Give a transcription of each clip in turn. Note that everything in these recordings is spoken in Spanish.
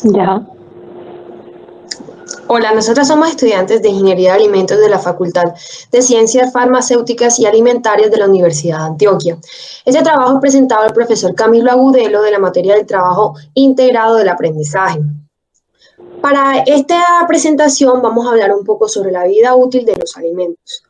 Ya. Hola, nosotros somos estudiantes de Ingeniería de Alimentos de la Facultad de Ciencias Farmacéuticas y Alimentarias de la Universidad de Antioquia. Este trabajo es presentado al profesor Camilo Agudelo de la materia del trabajo integrado del aprendizaje. Para esta presentación vamos a hablar un poco sobre la vida útil de los alimentos.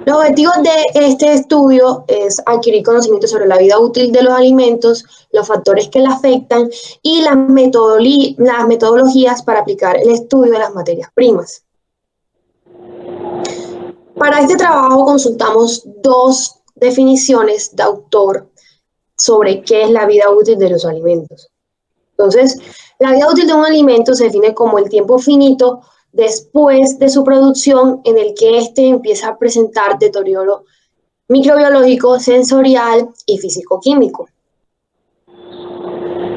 Los objetivos de este estudio es adquirir conocimiento sobre la vida útil de los alimentos, los factores que la afectan y las metodologías para aplicar el estudio de las materias primas. Para este trabajo consultamos dos definiciones de autor sobre qué es la vida útil de los alimentos. Entonces, la vida útil de un alimento se define como el tiempo finito después de su producción en el que éste empieza a presentar deterioro microbiológico, sensorial y físico-químico.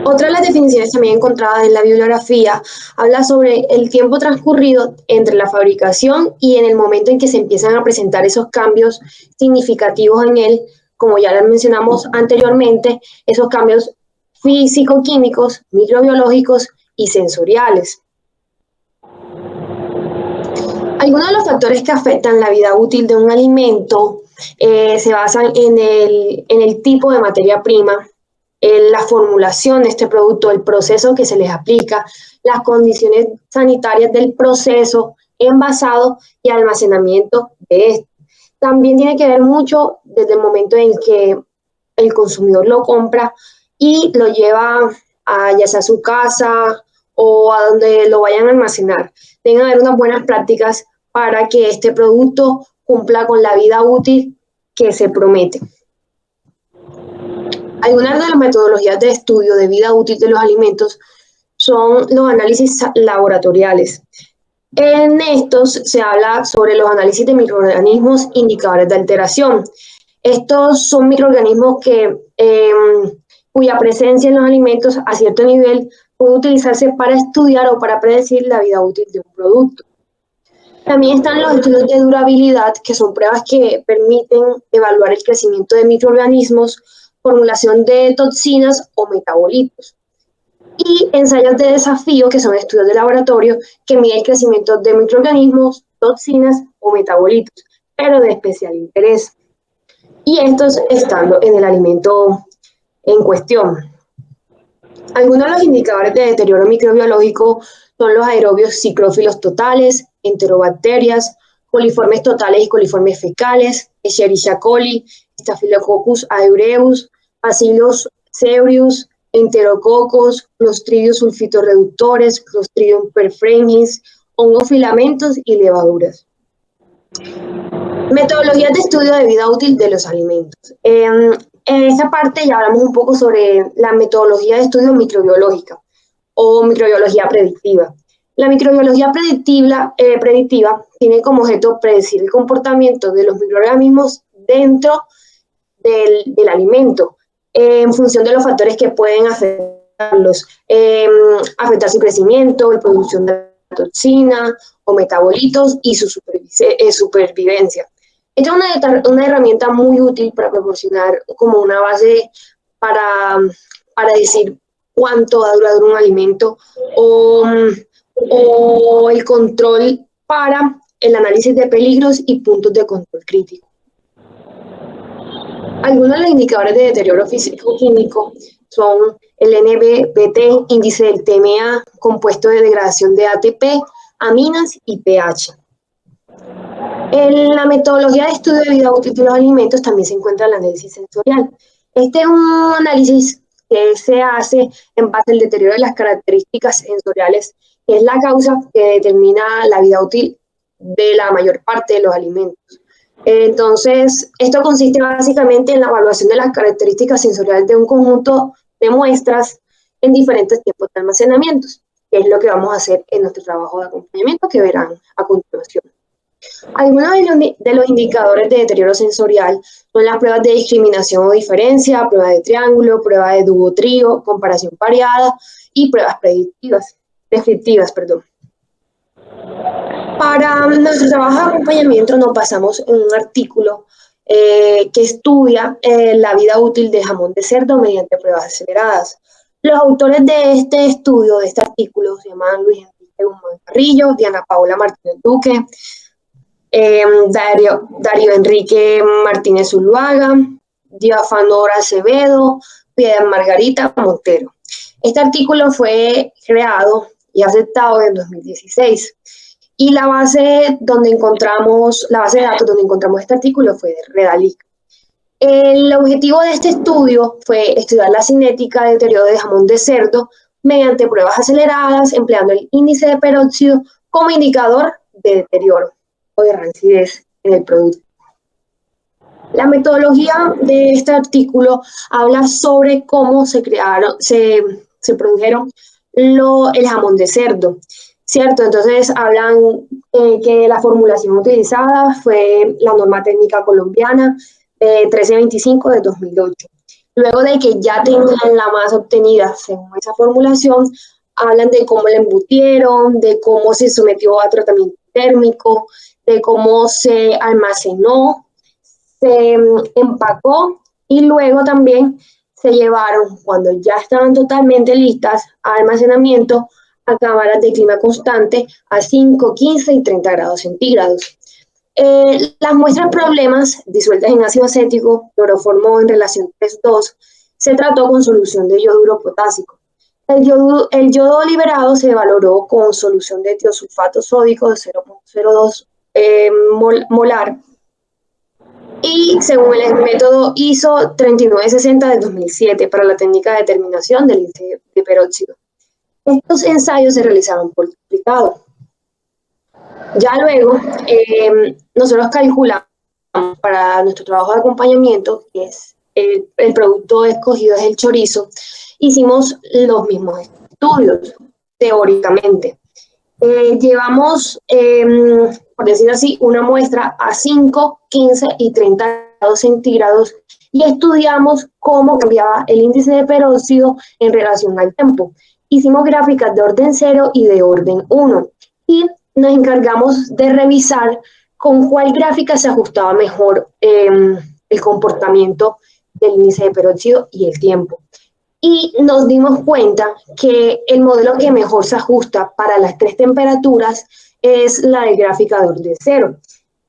Otra de las definiciones también encontradas en la bibliografía habla sobre el tiempo transcurrido entre la fabricación y en el momento en que se empiezan a presentar esos cambios significativos en él, como ya lo mencionamos anteriormente, esos cambios físico-químicos, microbiológicos y sensoriales. Algunos de los factores que afectan la vida útil de un alimento se basan en el tipo de materia prima, en la formulación de este producto, el proceso que se les aplica, las condiciones sanitarias del proceso, envasado y almacenamiento de este. También tiene que ver mucho desde el momento en que el consumidor lo compra y lo lleva a ya sea a su casa o a donde lo vayan a almacenar. Deben haber unas buenas prácticas para que este producto cumpla con la vida útil que se promete. Algunas de las metodologías de estudio de vida útil de los alimentos son los análisis laboratoriales. En estos se habla sobre los análisis de microorganismos indicadores de alteración. Estos son microorganismos cuya presencia en los alimentos a cierto nivel puede utilizarse para estudiar o para predecir la vida útil de un producto. También están los estudios de durabilidad, que son pruebas que permiten evaluar el crecimiento de microorganismos, formulación de toxinas o metabolitos. Y ensayos de desafío, que son estudios de laboratorio que miden el crecimiento de microorganismos, toxinas o metabolitos, pero de especial interés. Y estos estando en el alimento en cuestión. Algunos de los indicadores de deterioro microbiológico son los aerobios ciclófilos totales, enterobacterias, coliformes totales y coliformes fecales, Escherichia coli, Staphylococcus aureus, Bacillus cereus, enterococos, Clostridium sulfitoreductores, Clostridium perfringens, hongos filamentos y levaduras. Metodologías de estudio de vida útil de los alimentos. En esta parte ya hablamos un poco sobre la metodología de estudio microbiológica o microbiología predictiva. La microbiología predictiva tiene como objeto predecir el comportamiento de los microorganismos dentro del alimento en función de los factores que pueden afectarlos, afectar su crecimiento, la producción de toxina o metabolitos y su supervivencia. Esta es una herramienta muy útil para proporcionar como una base para decir cuánto va a durar un alimento o el control para el análisis de peligros y puntos de control crítico. Algunos de los indicadores de deterioro físico-químico son el NBBT, índice del TMA, compuesto de degradación de ATP, aminas y pH. En la metodología de estudio de vida útil de los alimentos también se encuentra el análisis sensorial. Este es un análisis que se hace en base al deterioro de las características sensoriales, que es la causa que determina la vida útil de la mayor parte de los alimentos. Entonces, esto consiste básicamente en la evaluación de las características sensoriales de un conjunto de muestras en diferentes tiempos de almacenamiento, que es lo que vamos a hacer en nuestro trabajo de acompañamiento que verán a continuación. Algunos de los indicadores de deterioro sensorial son las pruebas de discriminación o diferencia, prueba de triángulo, prueba de dúo-trío, comparación pareada y pruebas descriptivas. Para nuestro trabajo de acompañamiento nos basamos en un artículo que estudia la vida útil del jamón de cerdo mediante pruebas aceleradas. Los autores de este estudio, de este artículo, se llaman Luis Enrique Guzmán Carrillo, Diana Paola Martínez Duque, Darío Enrique Martínez Zuluaga, Diafanor Acevedo, Piedad Margarita Montero. Este artículo fue creado y aceptado en 2016 y la base de datos donde encontramos este artículo fue de Redalic. El objetivo de este estudio fue estudiar la cinética de deterioro de jamón de cerdo mediante pruebas aceleradas, empleando el índice de peróxido como indicador de deterioro o de rancidez en el producto. La metodología de este artículo habla sobre cómo se produjeron el jamón de cerdo, ¿cierto? Entonces hablan que la formulación utilizada fue la norma técnica colombiana 1325 de 2008. Luego de que ya tenían la masa obtenida según esa formulación, hablan de cómo la embutieron, de cómo se sometió a tratamiento térmico, de cómo se almacenó, se empacó y luego también se llevaron, cuando ya estaban totalmente listas, a almacenamiento a cámaras de clima constante a 5, 15 y 30 grados centígrados. Las muestras problemas disueltas en ácido acético, cloroformo en relación 3,2, se trató con solución de yoduro potásico. El yodo liberado se valoró con solución de tiosulfato sódico de 0,02 molar y según el método ISO 3960 de 2007 para la técnica de determinación del índice de peróxido. Estos ensayos se realizaron por duplicado. Ya luego, nosotros calculamos para nuestro trabajo de acompañamiento, que es el producto escogido es el chorizo, hicimos los mismos estudios, teóricamente. Llevamos, por decir así, una muestra a 5, 15 y 30 grados centígrados y estudiamos cómo cambiaba el índice de peróxido en relación al tiempo. Hicimos gráficas de orden 0 y de orden 1 y nos encargamos de revisar con cuál gráfica se ajustaba mejor el comportamiento del índice de peróxido y el tiempo. Y nos dimos cuenta que el modelo que mejor se ajusta para las 3 temperaturas es la de gráfica de orden 0.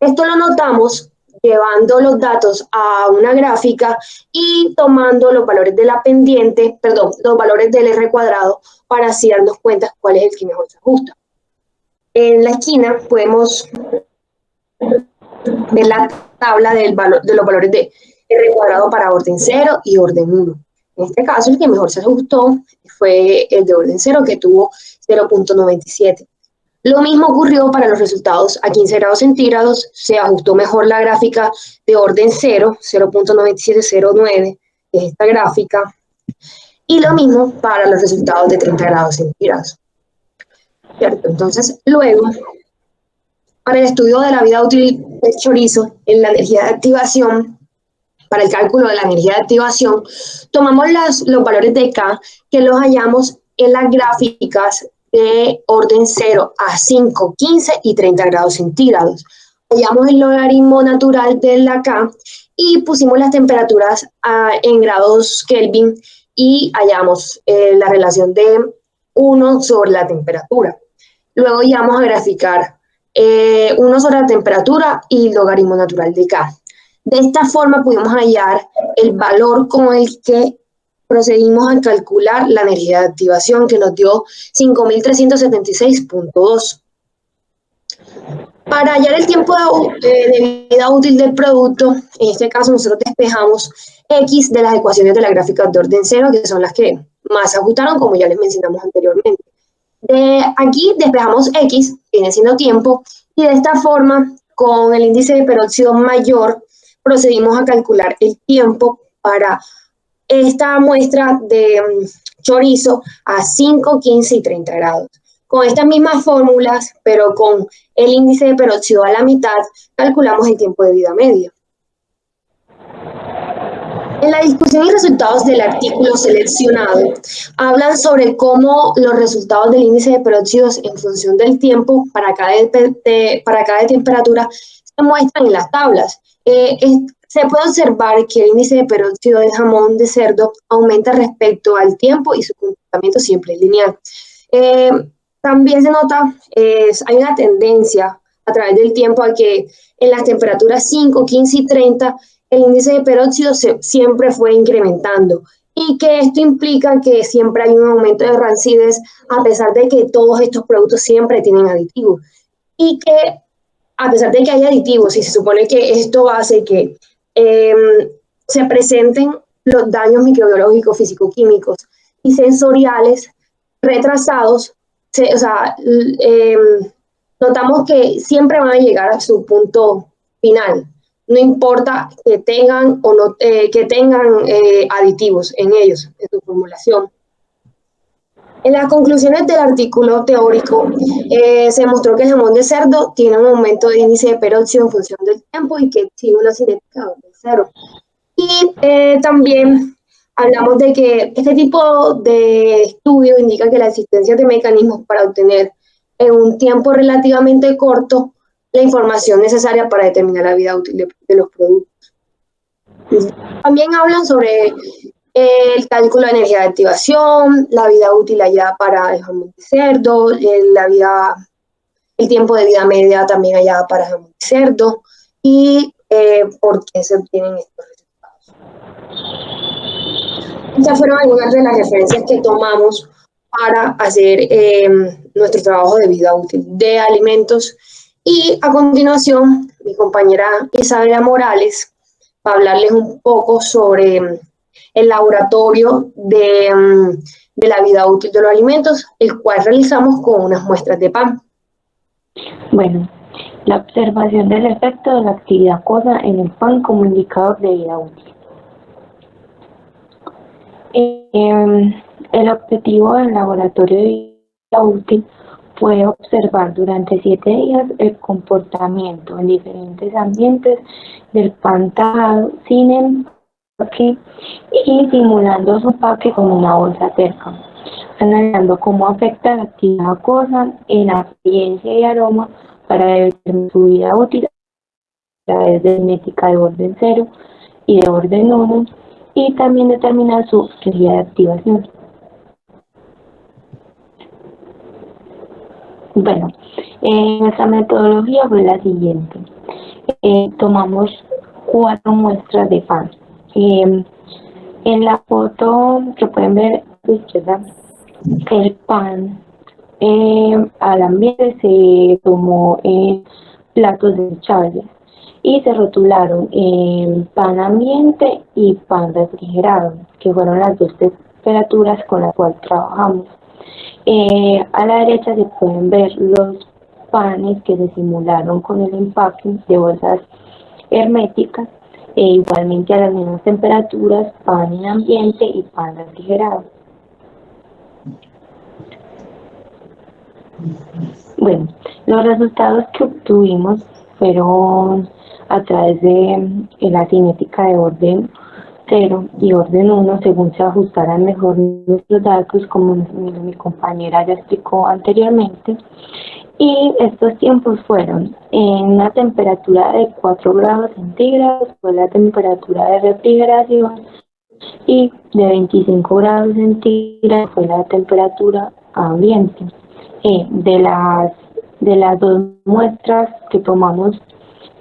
Esto lo notamos llevando los datos a una gráfica y tomando los valores de la pendiente, los valores del R cuadrado para así darnos cuenta cuál es el que mejor se ajusta. En la esquina podemos ver la tabla de los valores de R cuadrado para orden 0 y orden 1. En este caso, el que mejor se ajustó fue el de orden 0, que tuvo 0,97. Lo mismo ocurrió para los resultados a 15 grados centígrados, se ajustó mejor la gráfica de orden 0, 0,9709, que es esta gráfica, y lo mismo para los resultados de 30 grados centígrados. ¿Cierto? Entonces, luego, para el estudio de la vida útil del chorizo en la energía de activación, para el cálculo de la energía de activación, tomamos los valores de K que los hallamos en las gráficas de orden 0 a 5, 15 y 30 grados centígrados. Hallamos el logaritmo natural de la K y pusimos las temperaturas en grados Kelvin y hallamos la relación de 1 sobre la temperatura. Luego ya vamos a graficar 1 sobre la temperatura y el logaritmo natural de K. De esta forma pudimos hallar el valor con el que procedimos a calcular la energía de activación, que nos dio 5.376.2. Para hallar el tiempo de vida útil del producto, en este caso nosotros despejamos X de las ecuaciones de la gráfica de orden 0, que son las que más se ajustaron, como ya les mencionamos anteriormente. De aquí despejamos X, viene siendo tiempo, y de esta forma, con el índice de peróxido mayor, procedimos a calcular el tiempo para esta muestra de chorizo a 5, 15 y 30 grados. Con estas mismas fórmulas, pero con el índice de peróxido a la mitad, calculamos el tiempo de vida medio. En la discusión y resultados del artículo seleccionado, hablan sobre cómo los resultados del índice de peróxidos en función del tiempo para cada temperatura se muestran en las tablas. se puede observar que el índice de peróxido de jamón de cerdo aumenta respecto al tiempo y su comportamiento siempre es lineal. También se nota, hay una tendencia a través del tiempo a que en las temperaturas 5, 15 y 30 el índice de peróxido siempre fue incrementando y que esto implica que siempre hay un aumento de rancidez a pesar de que todos estos productos siempre tienen aditivos y que a pesar de que hay aditivos y se supone que esto hace que se presenten los daños microbiológicos, físico-químicos y sensoriales retrasados, notamos que siempre van a llegar a su punto final. No importa que tengan o no que tengan aditivos en ellos, en su formulación. En las conclusiones del artículo teórico se mostró que el jamón de cerdo tiene un aumento de índice de peróxido en función del tiempo y que exhibe una cinética de cero. Y también hablamos de que este tipo de estudios indica que la existencia de mecanismos para obtener en un tiempo relativamente corto la información necesaria para determinar la vida útil de los productos. También hablan sobre el cálculo de energía de activación, la vida útil allá para el jamón de cerdo, el tiempo de vida media también allá para el jamón de cerdo y por qué se obtienen estos resultados. Estas fueron algunas de las referencias que tomamos para hacer nuestro trabajo de vida útil de alimentos. Y a continuación, mi compañera Isabela Morales va a hablarles un poco sobre el laboratorio de la vida útil de los alimentos, el cual realizamos con unas muestras de pan. Bueno, la observación del efecto de la actividad acuosa en el pan como indicador de vida útil. El objetivo del laboratorio de vida útil fue observar durante 7 días el comportamiento en diferentes ambientes del pan tajado sin empaque y simulando su empaque con una bolsa cerca, analizando cómo afecta la actividad acuosa en apariencia y aroma para determinar su vida útil a través de cinética de orden 0 y de orden 1 y también determinar su energía de activación. Bueno, nuestra metodología fue la siguiente. Tomamos 4 muestras de pan. En la foto que pueden ver a la izquierda, el pan al ambiente se tomó en platos desechables y se rotularon pan ambiente y pan refrigerado, que fueron las 2 temperaturas con las cuales trabajamos. A la derecha se pueden ver los panes que se simularon con el empaque de bolsas herméticas, igualmente a las mismas temperaturas, pan en ambiente y pan refrigerado. Bueno, los resultados que obtuvimos fueron a través de la cinética de orden 0 y orden 1, según se ajustaran mejor nuestros datos, como mi compañera ya explicó anteriormente. Y estos tiempos fueron en una temperatura de 4 grados centígrados, fue la temperatura de refrigeración, y de 25 grados centígrados fue la temperatura ambiente. De las 2 muestras que tomamos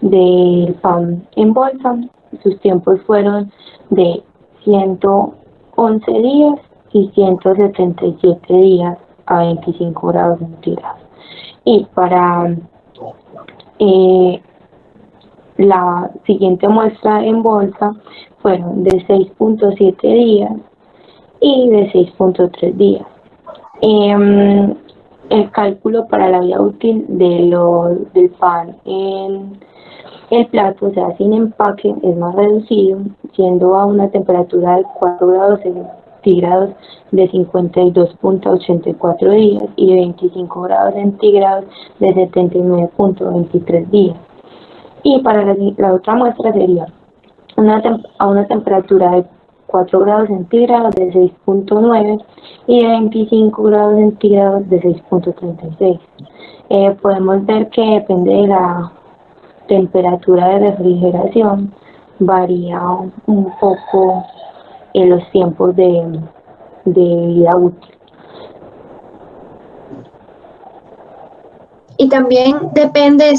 del pan en bolsa, sus tiempos fueron de 111 días y 177 días a 25 grados centígrados. Y para la siguiente muestra en bolsa fueron de 6.7 días y de 6.3 días. El cálculo para la vida útil del pan en el plato, o sea, sin empaque, es más reducido, siendo a una temperatura de 4 grados centígrados de 52.84 días y de 25 grados centígrados de 79.23 días. Y para la otra muestra sería a una temperatura de 4 grados centígrados de 6.9 y de 25 grados centígrados de 6.36. Podemos ver que depende temperatura de refrigeración varía un poco en los tiempos de vida útil. Y también depende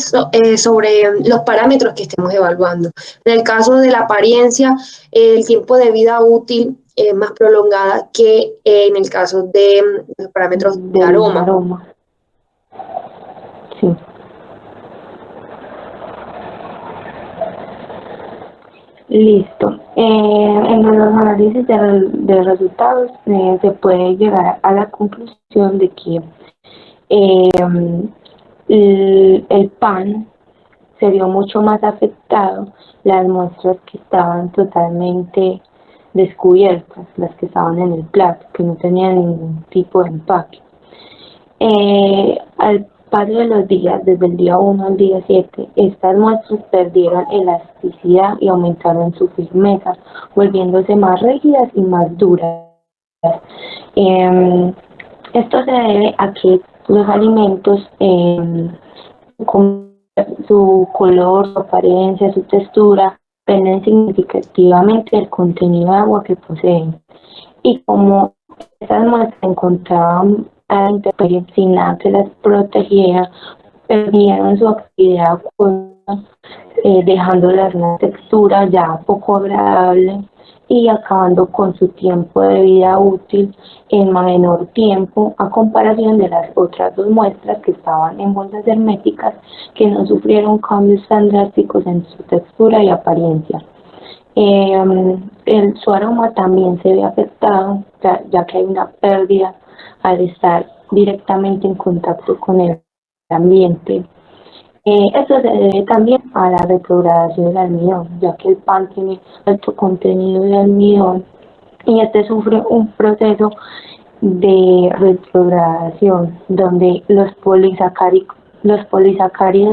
sobre los parámetros que estemos evaluando. En el caso de la apariencia, el tiempo de vida útil es más prolongada que en el caso de los parámetros de aroma. Sí. Listo. En los análisis de resultados se puede llegar a la conclusión de que el pan se vio mucho más afectado las muestras que estaban totalmente descubiertas, las que estaban en el plato, que no tenían ningún tipo de empaque. Al paso de los días, desde el día 1 al día 7, estas muestras perdieron elasticidad y aumentaron su firmeza, volviéndose más rígidas y más duras. Esto se debe a que los alimentos, con su color, su apariencia, su textura, dependen significativamente del contenido de agua que poseen. Y como estas muestras se encontraban a la intemperie sin nada que las protegiera, perdieron su actividad acuosa, dejándolas una textura ya poco agradable y acabando con su tiempo de vida útil en menor tiempo a comparación de las otras dos muestras que estaban en bolsas herméticas que no sufrieron cambios tan drásticos en su textura y apariencia. Su aroma también se ve afectado, ya que hay una pérdida al estar directamente en contacto con el ambiente. Esto se debe también a la retrogradación del almidón, ya que el pan tiene alto contenido de almidón y este sufre un proceso de retrogradación donde los polisacáridos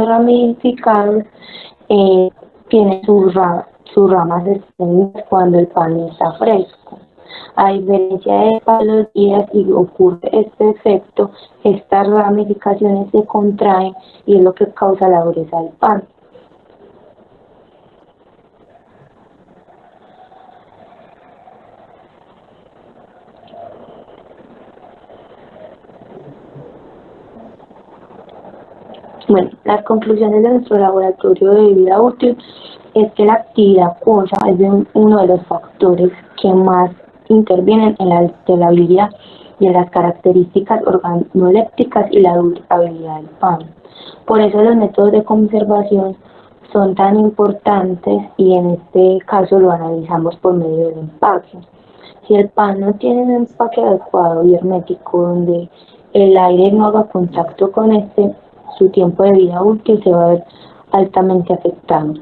ramificados tienen sus ramas extendidas cuando el pan está fresco. A diferencia de los días y ocurre este efecto, estas ramificaciones se contraen y es lo que causa la dureza del pan. Bueno, las conclusiones de nuestro laboratorio de vida útil es que la actividad acuosa es uno de los factores que más intervienen en la alterabilidad y en las características organolépticas y la durabilidad del pan. Por eso los métodos de conservación son tan importantes y en este caso lo analizamos por medio del empaque. Si el pan no tiene un empaque adecuado y hermético donde el aire no haga contacto con este, su tiempo de vida útil se va a ver altamente afectado.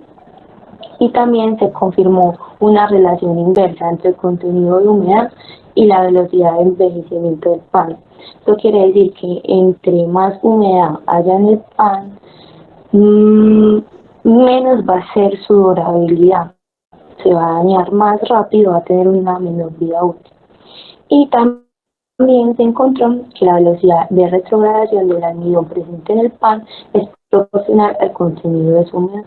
Y también se confirmó una relación inversa entre el contenido de humedad y la velocidad de envejecimiento del pan. Esto quiere decir que entre más humedad haya en el pan, menos va a ser su durabilidad. Se va a dañar más rápido, va a tener una menor vida útil. Y también se encontró que la velocidad de retrogradación del almidón presente en el pan es proporcional al contenido de su humedad.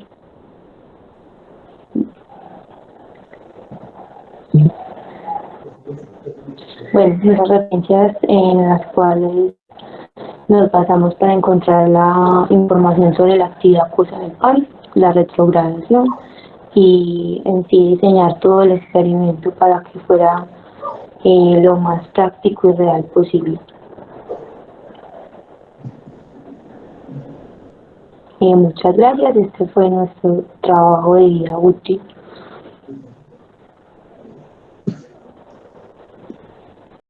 Bueno, nuestras referencias en las cuales nos basamos para encontrar la información sobre la actividad acuosa del pan, la retrogradación y en sí diseñar todo el experimento para que fuera lo más práctico y real posible. Muchas gracias, este fue nuestro trabajo de vida útil.